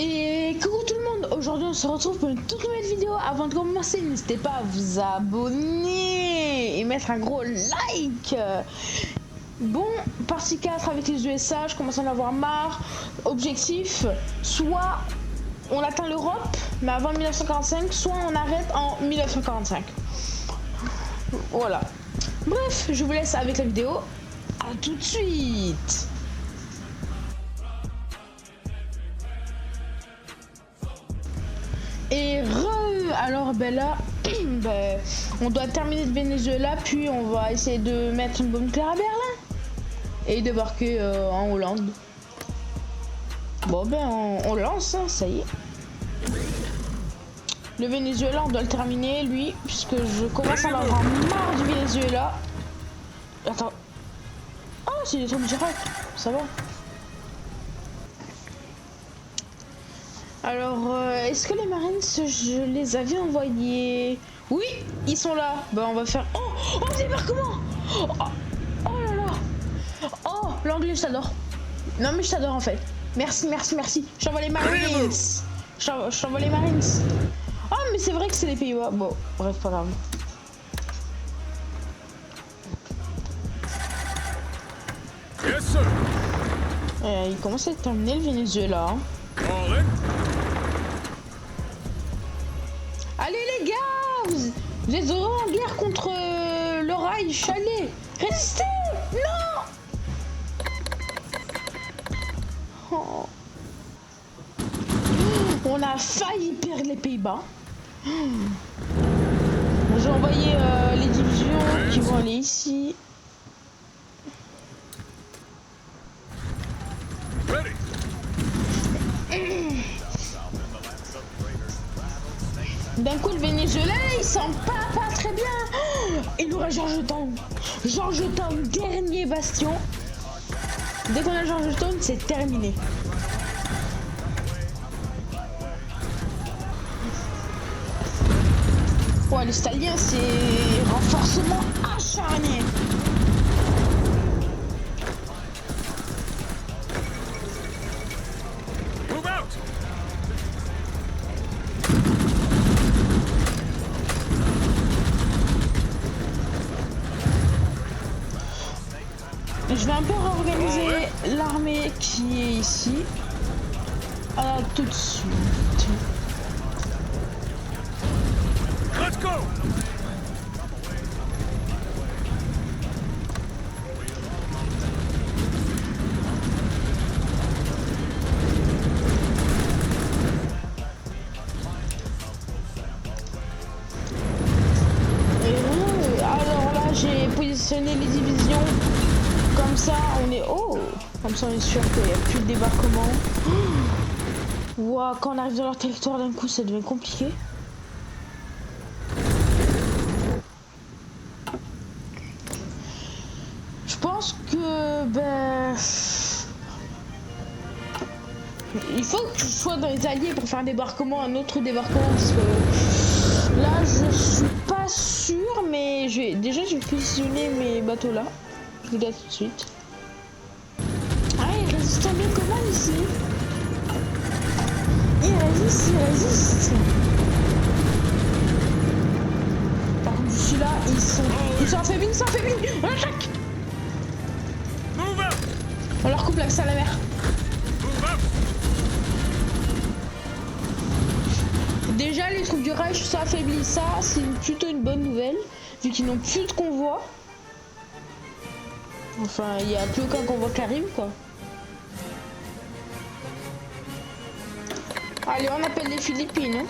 Et coucou tout le monde, aujourd'hui on se retrouve pour une toute nouvelle vidéo. Avant de commencer, n'hésitez pas à vous abonner et mettre un gros like. Bon, partie 4 avec les USA, je commence à en avoir marre. Objectif, soit on atteint l'Europe, mais avant 1945, soit on arrête en 1945. Voilà. Bref, je vous laisse avec la vidéo. À tout de suite. Et alors ben là, ben, on doit terminer de Venezuela, puis on va essayer de mettre une bombe nucléaire à Berlin et débarquer en Hollande. Bon ben on lance, hein, ça y est. Le Venezuela, on doit le terminer lui, puisque je commence à en avoir marre du Venezuela. Attends. Ah, c'est des trucs directs, ça va. Alors, est-ce que les Marines, je les avais envoyés? Oui, ils sont là. Bah, on va faire... Oh, débarquement. Oh, oh là là. Oh, l'anglais, je t'adore. Non, mais je t'adore, en fait. Merci, merci, merci. J'envoie les Marines. J'envoie les Marines. Oh, mais c'est vrai que c'est les Pays-Bas. Bon, bref, pas grave. Yes, sir. Il commence à terminer le Venezuela. Allez les gars, vous êtes vraiment en guerre contre le Reich, allez, résistez. Non. Oh. On a failli perdre les Pays-Bas. J'ai envoyé les divisions qui vont aller ici. D'un coup, le Venezuela, il sent pas très bien. Il nous reste Georgetown. Georgetown, dernier bastion. Dès qu'on a Georgetown, c'est terminé. Ouais, les Staliens, c'est renforcement acharné. Je vais un peu réorganiser l'armée qui est ici. Tout de suite. Let's go. Et alors là, j'ai positionné les divisions. Comme ça, on est... Oh, comme ça, on est sûr qu'il n'y a plus de débarquement. Wow, quand on arrive dans leur territoire d'un coup, ça devient compliqué. Je pense que... Ben... il faut que je sois dans les alliés pour faire un débarquement, un autre débarquement, parce que... Là, je suis pas sûr, mais déjà, je vais positionner mes bateaux là. Je vous dis à tout de suite. Ah, il résiste bien comment ici? Il résiste. Par contre, d'ici là, ils sont affaiblis, On attaque. On leur coupe l'accès à la mer. Déjà, les troupes du Reich sont affaiblies. Ça, c'est plutôt une bonne nouvelle, vu qu'ils n'ont plus de convoi. Enfin, il n'y a plus aucun convoi qui arrive, quoi. Allez, on appelle les Philippines.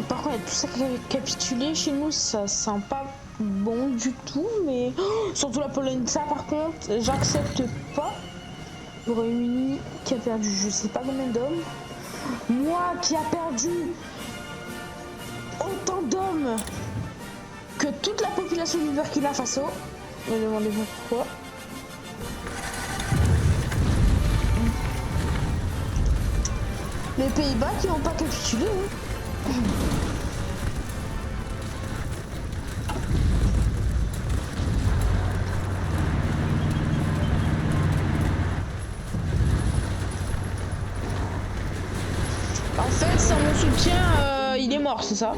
Par contre, tout ça capitulé chez nous, ça sent pas bon du tout, mais surtout la Pologne, ça par contre, j'accepte pas. Le Royaume-Uni qui a perdu je sais pas combien d'hommes. Moi qui a perdu autant d'hommes que toute la population du Burkina Faso. Me demandez-vous pourquoi. Les Pays-Bas qui n'ont pas capitulé. Hein. soutien, il est mort, c'est ça?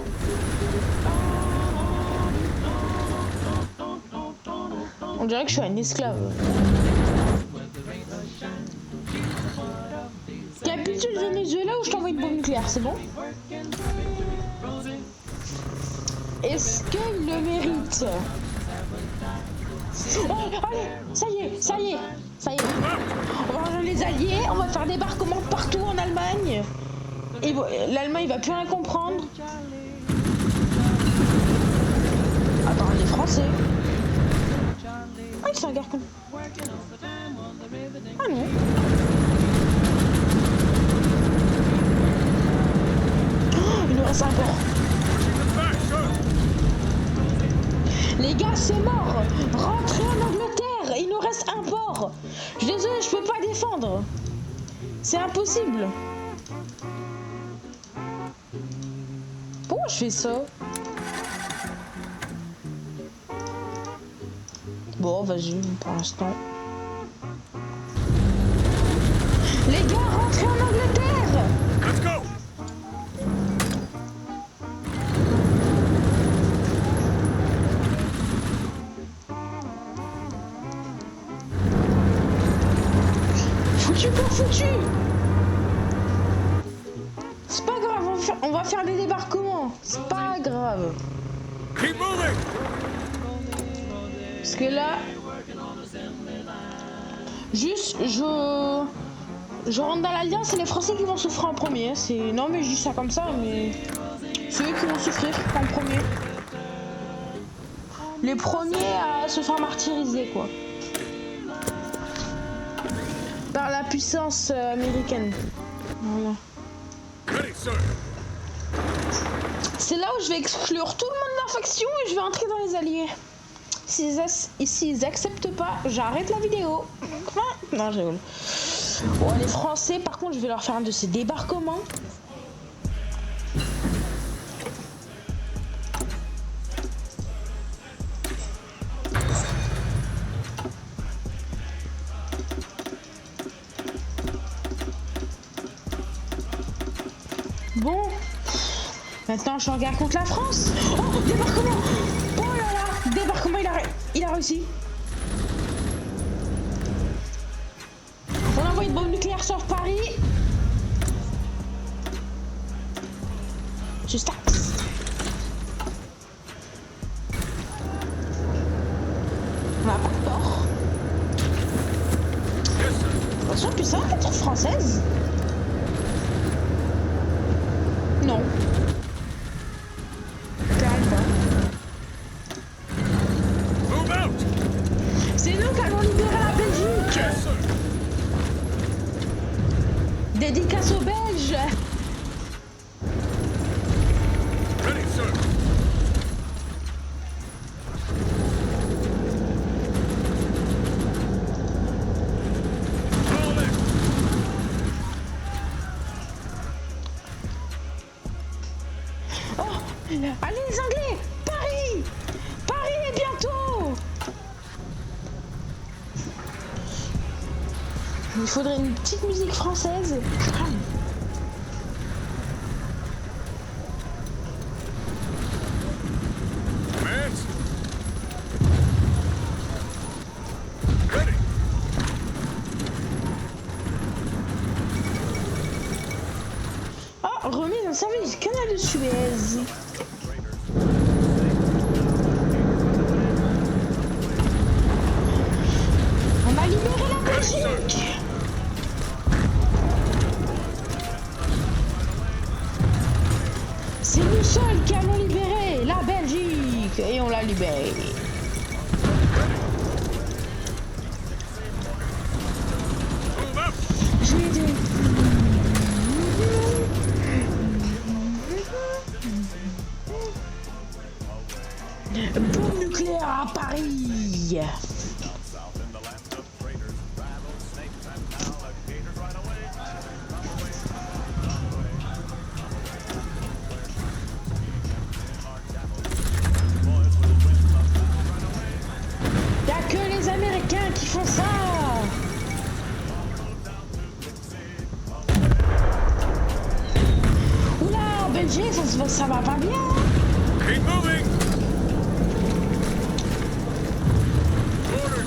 On dirait que je suis un esclave. Capitule Venezuela ou je t'envoie une bombe nucléaire, c'est bon? Est-ce qu'il le mérite? Oh, allez, ça y est, ça y est, ça y est. On va rejoindre les alliés, on va faire débarquement partout en Allemagne. Et l'Allemagne va plus rien comprendre. Attends, les Français. Ah, ils sont un garçon. Ah non. Oh, il nous reste un port. Les gars, c'est mort. Rentrez en Angleterre. Il nous reste un port. Je suis désolé, je peux pas défendre. C'est impossible. Pourquoi je fais ça? Bon, vas-y, pour l'instant. Les gars, rentrez en Angleterre. Let's go! Foutu pour foutu. C'est pas grave, on va faire des débarquements. C'est pas grave. Keep moving! Parce que là... Juste, je rentre dans l'alliance, c'est les Français qui vont souffrir en premier. C'est... Non mais je dis ça comme ça, mais... C'est eux qui vont souffrir en premier. Les premiers à se faire martyriser, quoi. Par la puissance américaine. Voilà. Ready, sir! C'est là où je vais exclure tout le monde de la faction et je vais entrer dans les alliés. S'ils acceptent pas, j'arrête la vidéo. Non, je rigole. Bon, les Français, par contre, je vais leur faire un de ces débarquements. Bon, maintenant je regarde contre la France. Oh, débarquement! Oh là là, débarquement, il a réussi. On envoie une bombe nucléaire sur Paris. Juste axe. On n'a pas de port. Attention, tu sais être française? Non. Clairement pas. Move out! C'est nous qui allons libérer la Belgique. Yes, sir! Dédicace aux Belges. Ready, sir! All in! Oh, allez les Anglais, Paris, Paris est bientôt. Il faudrait une petite musique française. Advance! Ready! Ah, remise en service du canal de Suez. On a libéré la Belgique. C'est nous seuls qui allons libérer la Belgique. Et on l'a libérée. Move up! Je vais aider. Bombe nucléaire à Paris. Y'a que les Américains qui font ça. Oula, Belgique, ça va pas bien. Keep moving. Orders.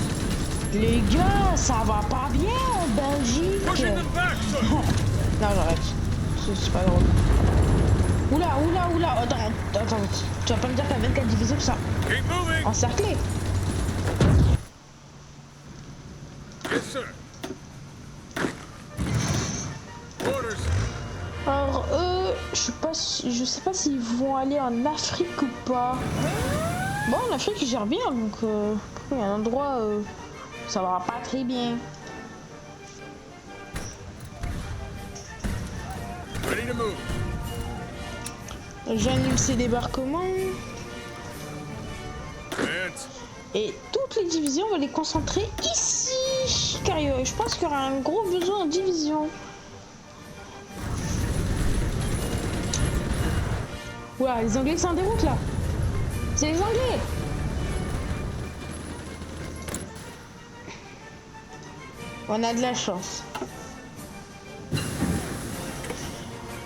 Les gars, ça va pas bien en Belgique. Pushing them back, sir. Non, j'arrête. C'est pas drôle. Oula. Attends. Tu vas pas me dire qu'il y a 24 divisions que ça. Keep moving. Encerclé. Yes, sir. Orders. Alors je sais pas s'ils vont aller en Afrique ou pas. Bon, en Afrique ils gèrent bien, donc il y a un endroit ça va pas très bien. Ready to move. J'annule ces débarquements Advance. et toutes les divisions on va les concentrer ici, car je pense qu'il y aura un gros besoin en division. Ouah, les Anglais sont en déroute là. C'est les Anglais. On a de la chance.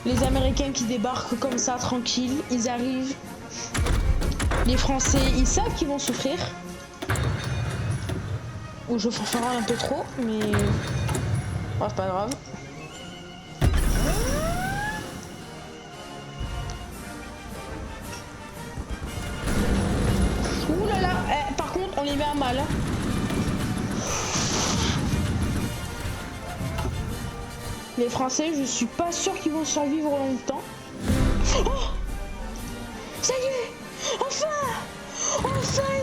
Les Américains qui débarquent comme ça, tranquilles, ils arrivent. Les Français, ils savent qu'ils vont souffrir. Ou je fanfaronne un peu trop, mais... Oh, c'est pas grave. Ouh là là, par contre, on les met à mal. Hein. Les Français, je suis pas sûr qu'ils vont survivre longtemps. Oh, ça y est, enfin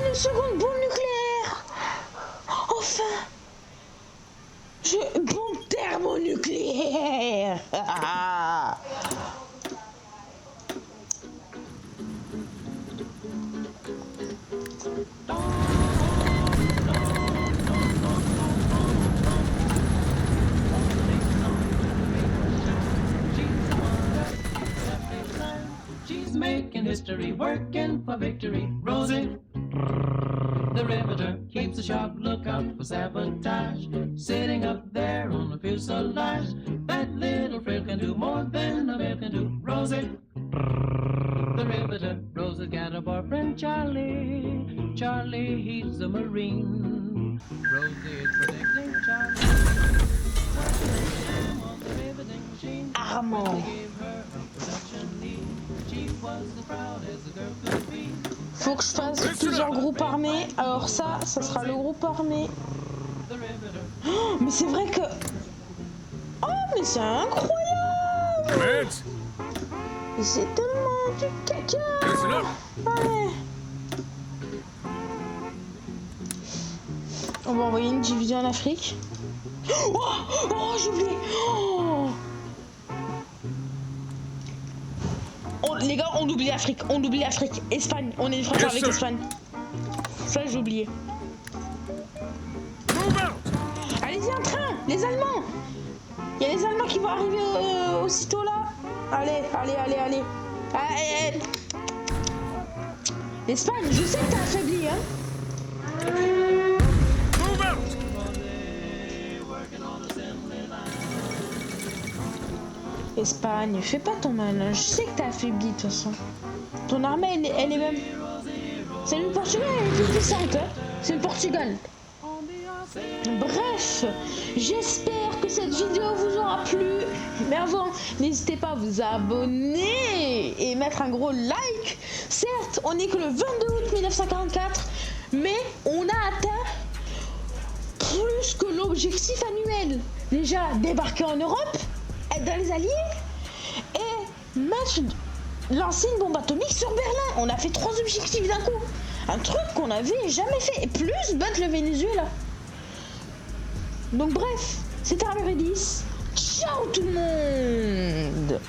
une seconde bombe nucléaire. Enfin, bombe thermonucléaire. Making history, working for victory. Rosie, the riveter, keeps a sharp lookout for sabotage. Sitting up there on the fuselage, that little frill can do more than a bill can do. Rosie, the riveter, Rosie's got a boyfriend, Charlie. Charlie, he's a Marine. Rosie is protecting Charlie. On the riveting machine. Armand. Faut que je fasse plusieurs groupes armés. Alors ça sera le groupe armé. Oh, mais c'est vrai que... Oh, mais c'est incroyable. Advance. C'est tellement du caca. Listen up. Allez. On va envoyer une division en Afrique. Oh, j'ai oublié. Les gars, on oublie l'Afrique, Espagne, on est français avec Espagne. Ça, j'ai oublié. Allez-y en train, les Allemands. Il y a les Allemands qui vont arriver aussitôt là. Allez. L'Espagne, je sais que t'as affaibli, hein. Espagne, fais pas ton malin, je sais que t'as affaibli de toute façon. Ton armée, elle est même... C'est le Portugal, elle est plus puissante, hein. C'est le Portugal. Bref, j'espère que cette vidéo vous aura plu. Mais avant, n'hésitez pas à vous abonner et mettre un gros like. Certes, on n'est que le 22 août 1944, mais on a atteint plus que l'objectif annuel. Déjà, débarquer en Europe, être dans les Alliés et lancer une bombe atomique sur Berlin. On a fait 3 objectifs d'un coup. Un truc qu'on n'avait jamais fait. Et plus battre le Venezuela. Donc bref, c'était Armure 10. Ciao tout le monde.